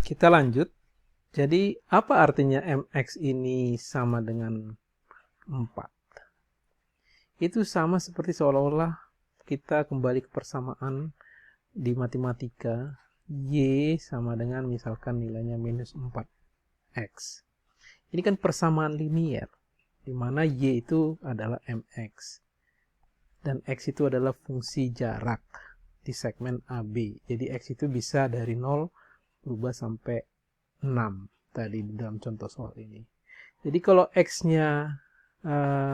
Kita lanjut. Jadi, apa artinya MX ini sama dengan 4? Itu sama seperti seolah-olah kita kembali ke persamaan di matematika. Y sama dengan misalkan nilainya minus 4X. Ini kan persamaan linier, di mana Y itu adalah MX. Dan X itu adalah fungsi jarak di segmen AB. Jadi X itu bisa dari 0 berubah sampai 6 tadi dalam contoh soal ini. Jadi kalau X-nya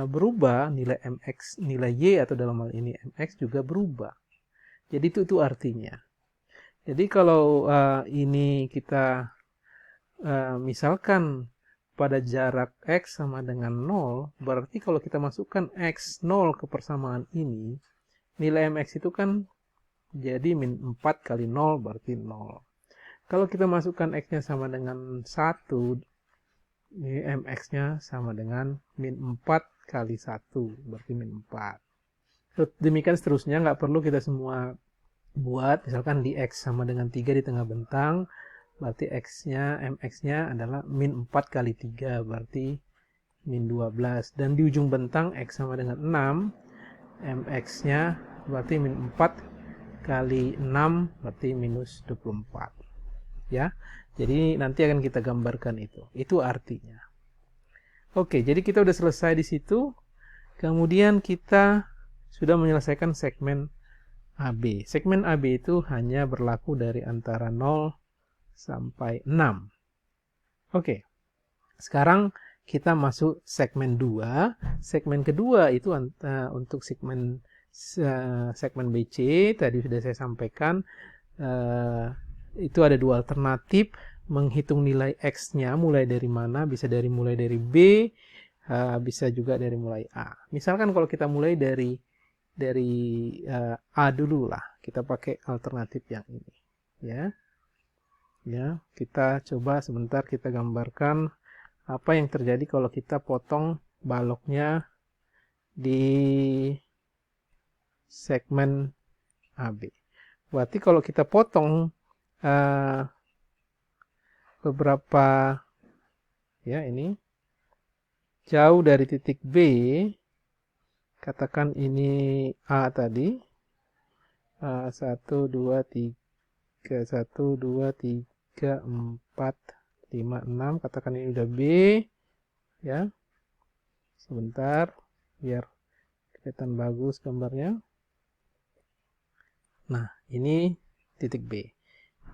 berubah, nilai MX, nilai Y atau dalam hal ini MX juga berubah. Jadi itu artinya. Jadi kalau ini kita misalkan pada jarak X sama dengan 0, berarti kalau kita masukkan X 0 ke persamaan ini, nilai MX itu kan jadi min 4 kali 0 berarti 0. Kalau kita masukkan X-nya sama dengan 1, ini MX-nya sama dengan min 4 kali 1, berarti min 4. Demikian seterusnya, nggak perlu kita semua buat. Misalkan di X sama dengan 3 di tengah bentang, berarti X-nya, MX-nya adalah min 4 kali 3, berarti min 12. Dan di ujung bentang X sama dengan 6, MX-nya berarti min 4 kali 6, berarti minus 24. Ya, jadi nanti akan kita gambarkan itu. Itu artinya. Oke, jadi kita udah selesai di situ. Kemudian kita sudah menyelesaikan segmen AB. Segmen AB itu hanya berlaku dari antara 0 sampai 6. Oke, sekarang kita masuk segmen 2. Segmen kedua itu untuk segmen BC. Tadi sudah saya sampaikan. Itu ada dua alternatif menghitung nilai X-nya mulai dari mana, bisa mulai dari B, bisa juga dari mulai A. Misalkan kalau kita mulai dari A dulu lah, kita pakai alternatif yang ini, ya. Ya, kita coba sebentar kita gambarkan apa yang terjadi kalau kita potong baloknya di segmen AB. Berarti kalau kita potong beberapa, ya, ini jauh dari titik B, katakan ini A tadi, 1, 2, 3, 1, 2, 3, 4, 5, 6, katakan ini udah B, ya. Sebentar biar kelihatan bagus gambarnya. Nah, ini titik B.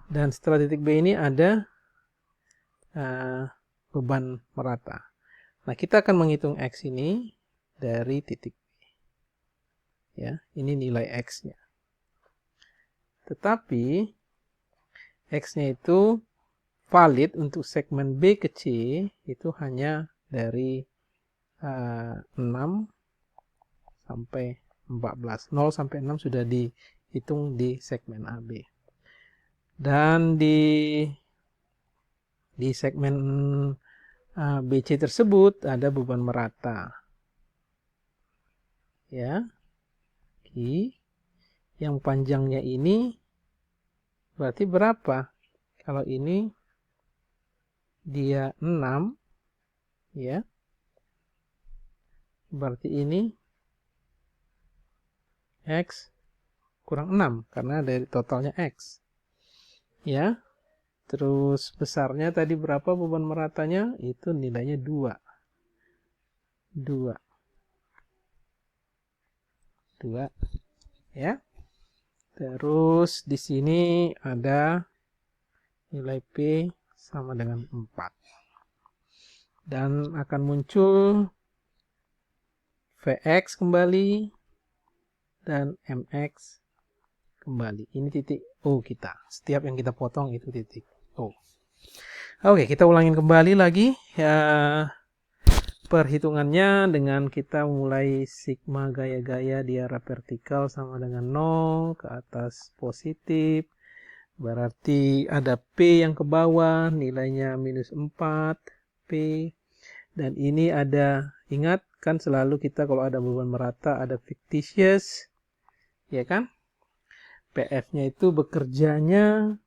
Dan setelah titik B ini ada beban merata. Nah, kita akan menghitung X ini dari titik B. Ya, ini nilai X-nya. Tetapi X-nya itu valid untuk segmen B ke C itu hanya dari 6 sampai 14. 0 sampai 6 sudah dihitung di segmen AB. Dan di segmen BC tersebut ada beban merata. Ya. Yang panjangnya ini berarti berapa? Kalau ini dia 6, ya. Berarti ini X kurang 6 karena dari totalnya X. Ya. Terus besarnya tadi berapa beban meratanya? Itu nilainya 2. 2. Ya. Terus di sini ada nilai P sama dengan 4. Dan akan muncul Vx kembali dan Mx kembali. Ini titik O kita. Setiap yang kita potong itu titik O. Oke, kita ulangin kembali lagi ya, perhitungannya dengan kita mulai sigma gaya-gaya di arah vertikal sama dengan 0 ke atas positif. Berarti ada P yang ke bawah, nilainya minus 4 P. Dan ini ada, ingat kan selalu kita kalau ada beban merata ada fictitious, ya kan? PF-nya itu bekerjanya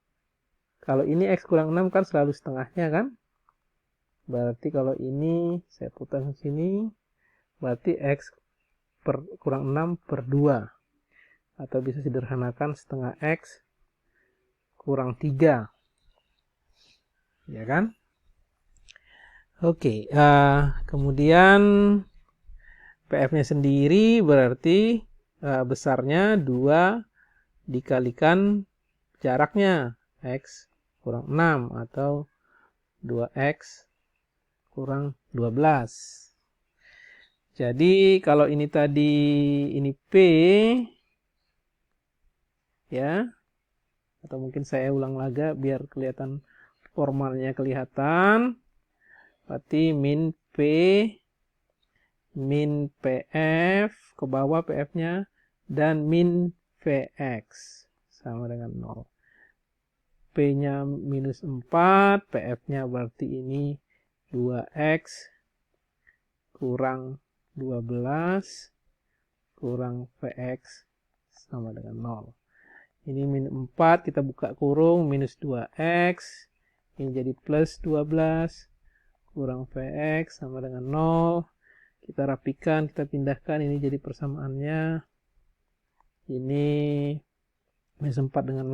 Kalau ini X kurang 6 kan selalu setengahnya kan? Berarti kalau ini saya putar ke sini, berarti X kurang 6 per 2. Atau bisa sederhanakan setengah X kurang 3. Ya kan? Oke, kemudian PF-nya sendiri berarti besarnya 2 dikalikan jaraknya X kurang 6 atau 2X kurang 12. Jadi kalau ini tadi ini P ya, atau mungkin saya ulang lagi biar kelihatan formalnya kelihatan. Berarti min P min PF ke bawah PF-nya dan min Vx sama dengan 0. P-nya minus 4, PF-nya berarti ini 2X kurang 12 kurang Vx sama dengan 0. Ini min 4, kita buka kurung, minus 2X, ini jadi plus 12 kurang Vx sama dengan 0. Kita rapikan, kita pindahkan, ini jadi persamaannya. Ini minus 4 dengan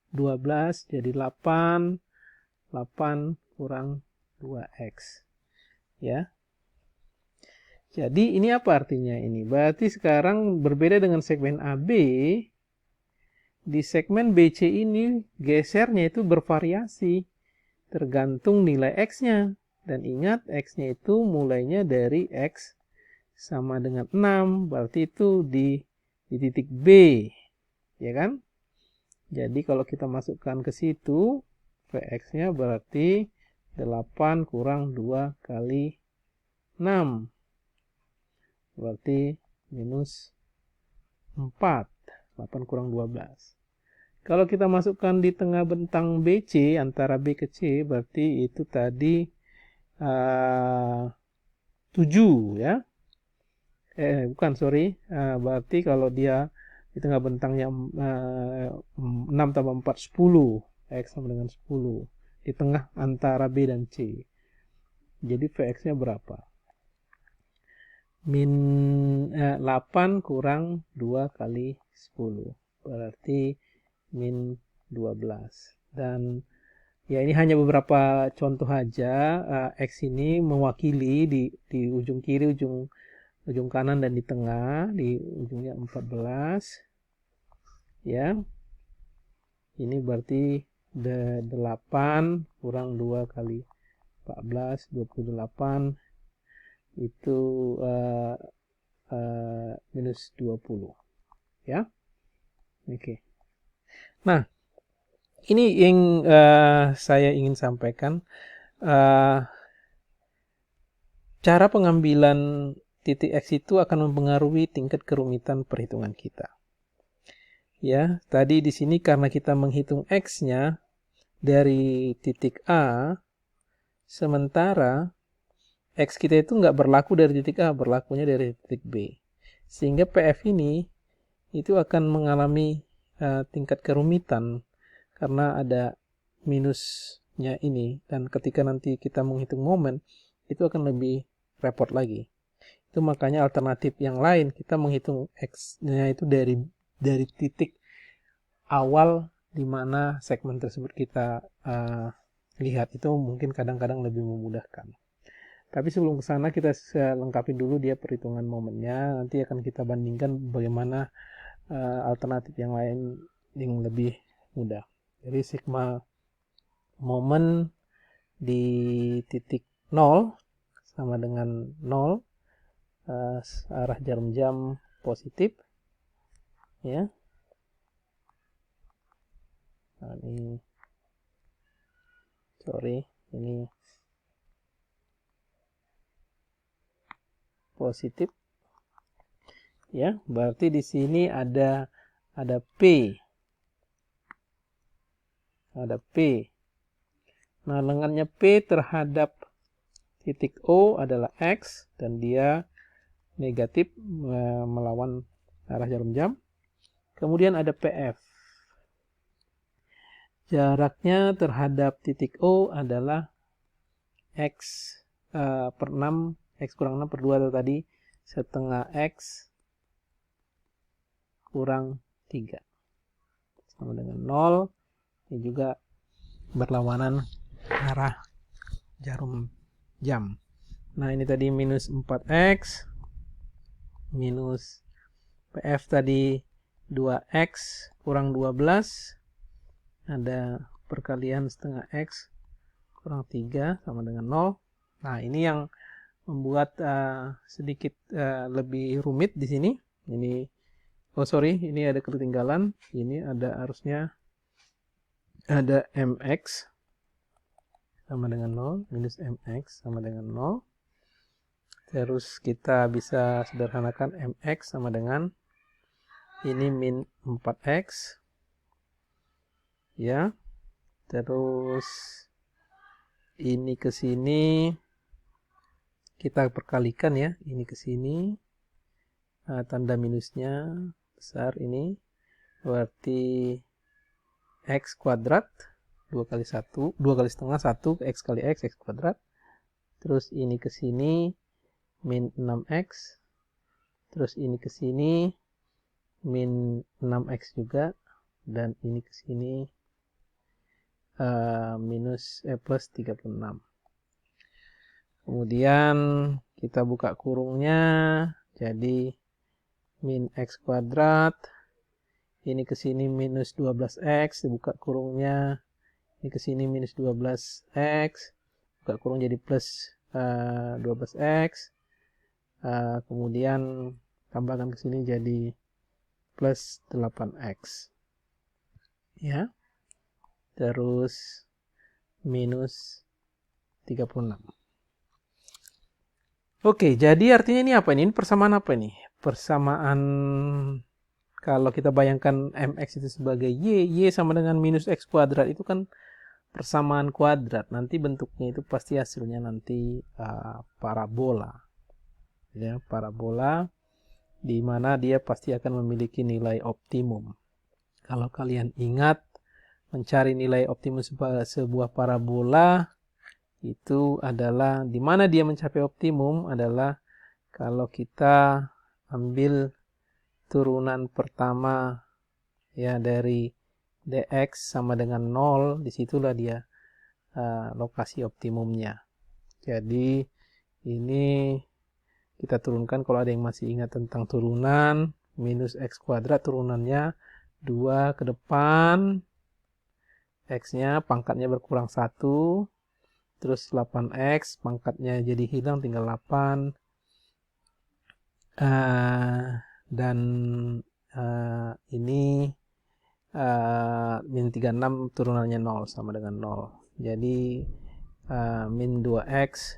12 jadi 8 kurang 2X ya. Jadi ini apa artinya ini? Berarti sekarang berbeda dengan segmen AB. Di segmen BC ini gesernya itu bervariasi tergantung nilai X-nya. Dan ingat X-nya itu mulainya dari X sama dengan 6. Berarti itu di titik B. Ya kan? Jadi kalau kita masukkan ke situ, Vx-nya berarti 8 kurang 2 kali 6. Berarti minus 4. 8 kurang 12. Kalau kita masukkan di tengah bentang BC, antara B ke C, berarti itu tadi 7 ya. Bukan, sorry. Berarti kalau dia di tengah bentangnya 6 tambah 4, 10. X sama dengan 10. Di tengah antara B dan C. Jadi Vx-nya berapa? Min 8 kurang 2 kali 10. Berarti min 12. Dan ya ini hanya beberapa contoh aja. X ini mewakili di ujung kiri, ujung kanan dan di tengah, di ujungnya 14 ya. Ini berarti 8 kurang 2 kali 14, 28 itu minus 20 ya. Oke. Nah, ini yang saya ingin sampaikan, cara pengambilan titik X itu akan mempengaruhi tingkat kerumitan perhitungan kita. Ya, tadi di sini karena kita menghitung X-nya dari titik A, sementara X kita itu nggak berlaku dari titik A, berlakunya dari titik B. Sehingga PF ini itu akan mengalami tingkat kerumitan karena ada minusnya ini. Dan ketika nanti kita menghitung momen, itu akan lebih repot lagi. Itu makanya alternatif yang lain, kita menghitung X-nya itu dari titik awal di mana segmen tersebut kita lihat. Itu mungkin kadang-kadang lebih memudahkan. Tapi sebelum ke sana kita lengkapi dulu dia perhitungan momennya. Nanti akan kita bandingkan bagaimana alternatif yang lain yang lebih mudah. Jadi sigma momen di titik 0 sama dengan 0, arah jarum jam positif ya. Nah, ini positif ya. Berarti di sini ada P. Ada P. Nah, lengannya P terhadap titik O adalah X dan dia negatif melawan arah jarum jam. Kemudian ada PF. Jaraknya terhadap titik O adalah X per 6, X kurang 6 per 2 tadi, setengah X kurang 3. Sama dengan 0. Ini juga berlawanan arah jarum jam. Nah, ini tadi minus 4X. Minus PF tadi 2X kurang 12. Ada perkalian setengah X kurang 3 sama dengan 0. Nah, ini yang membuat sedikit lebih rumit di sini. Ini, ini ada ketinggalan. Ini ada harusnya ada MX sama dengan 0, minus MX sama dengan 0. Terus kita bisa sederhanakan MX sama dengan ini min 4X. Ya. Terus ini ke sini kita perkalikan ya, ini ke sini. Tanda minusnya besar ini. Berarti X kuadrat 2 kali 1, 2 kali setengah 1 X kali X kuadrat. Terus ini ke sini min 6X. Terus ini ke sini min 6X juga. Dan ini ke sini plus 36. Kemudian kita buka kurungnya. Jadi min X kuadrat. Ini ke sini minus 12X. Dibuka kurungnya. Ini ke sini minus 12X. Buka kurung jadi plus 12X. Kemudian tambahkan ke sini jadi plus 8X. Ya. Terus minus 36. Oke, jadi artinya ini apa ini? Ini persamaan apa ini? Persamaan kalau kita bayangkan MX itu sebagai Y sama dengan minus X kuadrat, itu kan persamaan kuadrat. Nanti bentuknya itu pasti hasilnya nanti parabola. Ya, parabola di mana dia pasti akan memiliki nilai optimum. Kalau kalian ingat, mencari nilai optimum sebuah parabola itu adalah di mana dia mencapai optimum adalah kalau kita ambil turunan pertama ya dari dx sama dengan 0, disitulah dia lokasi optimumnya. Jadi ini kita turunkan, kalau ada yang masih ingat tentang turunan, minus x kuadrat turunannya 2 ke depan, X-nya pangkatnya berkurang 1, terus 8X pangkatnya jadi hilang tinggal 8, dan ini min 36 turunannya 0 sama dengan 0. Jadi min 2X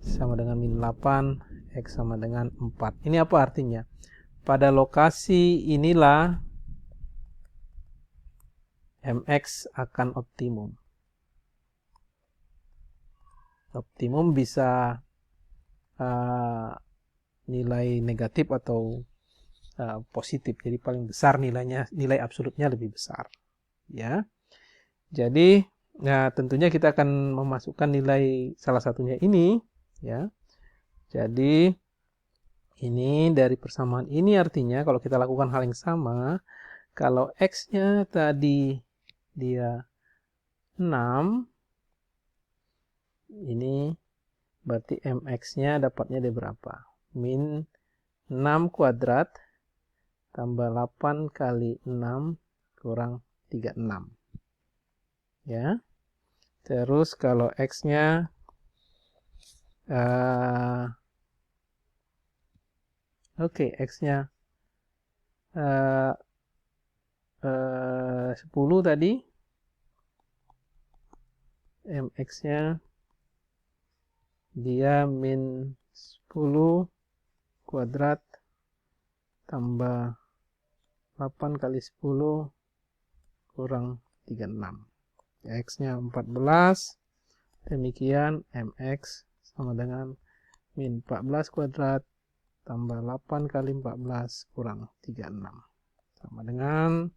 sama dengan min 8, X sama dengan 4. Ini apa artinya? Pada lokasi inilah MX akan optimum. Optimum bisa nilai negatif atau positif. Jadi paling besar nilainya, nilai absolutnya lebih besar. Ya. Jadi tentunya kita akan memasukkan nilai salah satunya ini. Ya. Jadi ini dari persamaan ini artinya kalau kita lakukan hal yang sama, kalau X-nya tadi dia 6, ini berarti MX-nya dapatnya dia berapa? Min 6 kuadrat tambah 8 kali 6 kurang 36. Ya. Terus kalau X-nya X-nya 10 tadi, MX-nya dia min 10 kuadrat tambah 8 kali 10 kurang 36. X-nya 14. Demikian MX sama dengan min 14 kuadrat tambah 8 kali 14 kurang 36. Sama dengan